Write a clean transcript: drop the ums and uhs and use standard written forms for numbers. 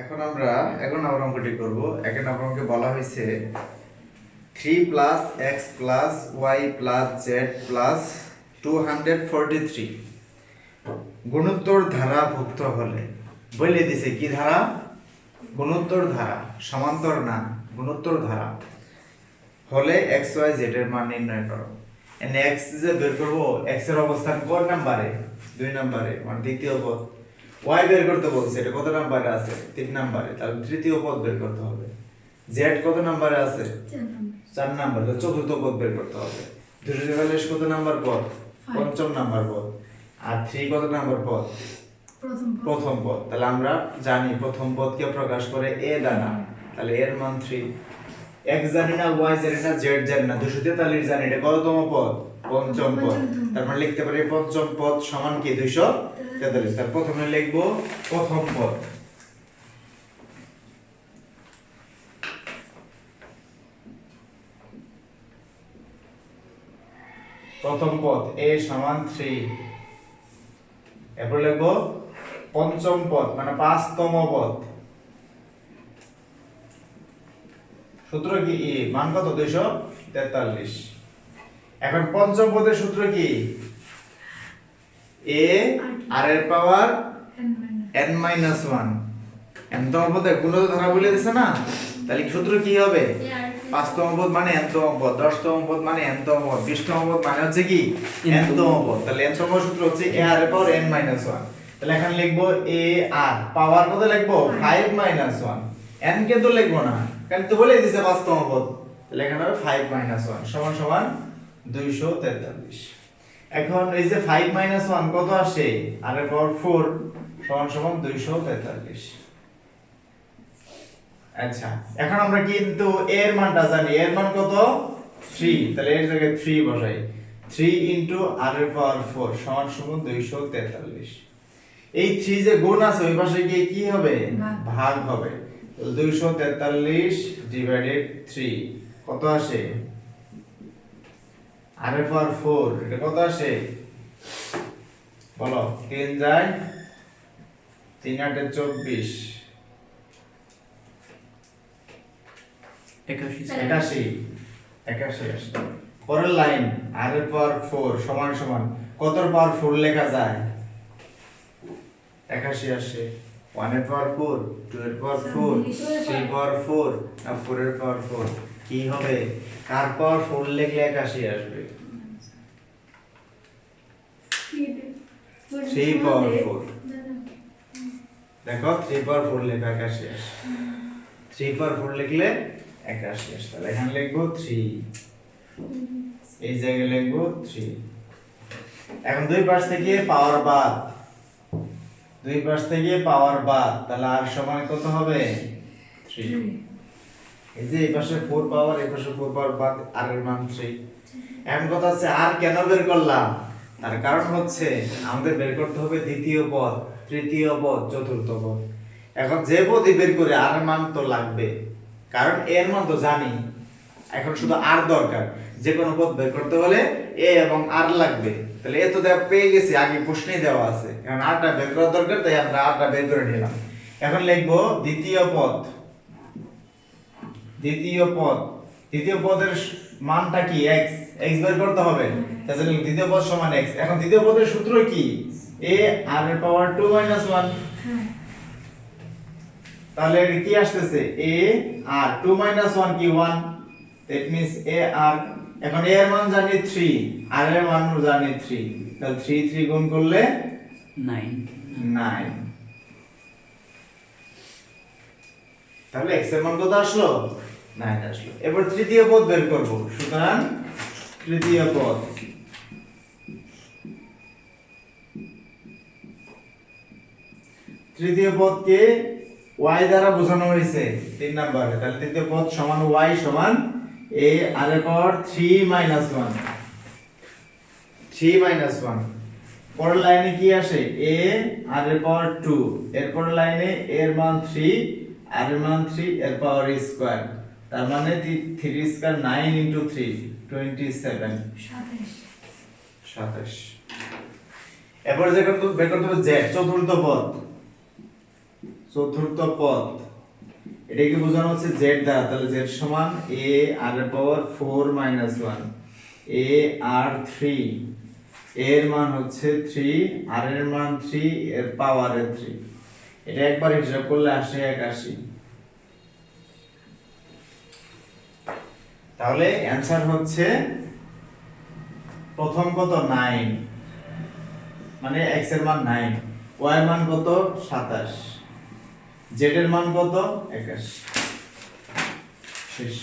এখন আমরা এক নম্বর অঙ্কটি করব। এক নম্বর অঙ্কে বলা হয়েছে 3 plus X plus Y plus Z plus 243 গুণোত্তর ধারা ভুক্ত হলে, বলে দিছে কি ধারা? গুণোত্তর ধারা, সমান্তর না, গুণোত্তর ধারা হলে এক্স ওয়াই জেড এর মান নির্ণয় করো। এনে এক্স যে বের করব, এক্স এর অবস্থান কোন নম্বরে? 2 নম্বরে, মানে দ্বিতীয় পদ। ওয়াই বের করতে বলছে, এটা কত নম্বরে আছে? 3 নম্বরে, তাহলে তৃতীয় পদ বের করতে হবে। জেড কত নম্বরে আছে? 4 নম্বরে, তাহলে চতুর্থ পদ বের করতে হবে। 243 কত নম্বর পদ? পঞ্চম নম্বর পদ। আর 3 কত নম্বর পদ? প্রথম পদ। তাহলে আমরা জানি প্রথম পদকে প্রকাশ করে এ দ্বারা, তাহলে এর মান 3। এক্স জানি না, ওয়াই জানি না, জেড জানি না, 243 জানি, এটা কততম পদ? পঞ্চম পদ। তার মানে লিখতে পারি পঞ্চম পদ সমান কি? 243। তার প্রথমে লিখব প্রথম পদ। প্রথম পদ a সমান 3। এরপর লিখব পঞ্চম পদ, মানে 5তম পদ। সূত্র কি? e মান কত? 243। এখন পঞ্চম পদের সূত্র কি? a r এর পাওয়ার n-1। n তম পদে গুণোত্তর ধারা বলে দিছে না, তাহলে সূত্র কি হবে? 5তম পদ মানে n-তম পদ, 10তম পদ মানে n-তম পদ, 20তম পদ মানে হচ্ছে কি? n-তম পদ। তাহলে n-তম সূত্র হচ্ছে a r এর পাওয়ার n-1। তাহলে এখানে লিখবো a r পাওয়ার কত লিখবো? 5-1। n কে তো লিখবো না, কারণ তো বলেই দিছে 5তম পদ। তাহলে এখানে হবে 5-1 সমান সমান 243। এখন এই যে 5-1 কত আসে? r এর পাওয়ার 4 সমান সমান 243। আচ্ছা, এখন আমরা কিন্তু এর মানটা জানি, এর মান কত? 3। তাহলে এর জায়গায় 3 বসাই। 3 r এর পাওয়ার 4 সমান সমান 243। এই 3 যে গুণ আছে ওই পাশে গিয়ে কি হবে? ভাগ হবে। তো 243 ডিভাইডেড 3 কত আসে? r এর পাওয়ার 4, এটা কত আসে? বলো। 3 যায় 3 8 24, 81 আসে। পরের লাইন r এর পাওয়ার 4 সমান সমান কতর পাওয়ার 4 লেখা যায়? 81 আসে। 1 এর পাওয়ার 4, 2 এর পাওয়ার 4, 3 এর পাওয়ার 4 আর 4 এর পাওয়ার 4 কি হবে? কার পাওয়ার 4 লিখলে 81 আসবে? 3 পাওয়ার 4। দেখো 3 পাওয়ার 4 লেখা 81 আসে। 3 পাওয়ার 4 লিখলে 81 আসে। তাহলে এখানে লিখবো 3, এই জায়গায় লিখবো 3। এখন দুই পাশ থেকে পাওয়ার বাদ, দুই পাশ থেকে পাওয়ার বাদ, তাহলে r সমান কত হবে? 3। এই যে এই পাশে 4 পাওয়ার, এই পাশে 4 পাওয়ার বাদ, r এর মান 3। এখন কথা হচ্ছে r কেন বের করলাম? তার কারণ হচ্ছে আমাদের বের করতে হবে দ্বিতীয় পদ, তৃতীয় পদ, চতুর্থ পদ। এখন যে পদই বের করে r এর মান তো লাগবে, কারণ a এর মান তো জানি। এখন শুধু r দরকার। যে কোনো পদ বের করতে হলে a এবং r লাগবে। তাহলে এ তো পেয়ে গেছি, আগে প্রশ্নেই দেওয়া আছে। এখন r টা বের করা দরকার, তাই আমরা r টা বের করে নিলাম। এখন লিখবো দ্বিতীয় পদ। দ্বিতীয় পদ, দ্বিতীয় পদের মানটা কি? x, x বের করতে হবে। তাহলে দ্বিতীয় পদ সমান x। এখন দ্বিতীয় পদের সূত্র কি? a r এর পাওয়ার 2-1। তাহলে এটা কি আসতেছে? a r 2-1 কি 1, that means a r। এখন a এর মান জানি 3, r এর মান জানি 3, তাহলে 3 3 গুণ করলে 9। তাহলে x এর মান কত আসলো? 9 আসলো। এবার তৃতীয় পদ বের করব। সুতরাং তৃতীয় পদ, তৃতীয় পদকে y দ্বারা বোঝানো হয়েছে 3 নম্বরে। তাহলে তৃতীয় পদ সমান y সমান a r এর পাওয়ার 3-1। 3-1। পরের লাইনে কি আসে? a r এর পাওয়ার 2, এরপর লাইনে a এর মান 3, r এর মান 3, এর পাওয়ার স্কয়ার। তার মানে 3 স্কয়ার 9 * 3 27, 27। এরপর যে বের করতে হবে z, চতুর্থ পদ। চতুর্থ পদ, এটাকে বোঝানো হচ্ছে z দ্বারা, তাহলে z সমান a r এর পাওয়ার 4 মাইনাস 1 a r 3, এর মান হচ্ছে 3, r এর মান 3, এর পাওয়ার 3। এটা একবার হিসাব করলে আসে 81। তাহলে অ্যানসার হচ্ছে প্রথম কত 9, মানে x এর মান 9, y এর মান কত 27, z এর মান কত 81। শেষ।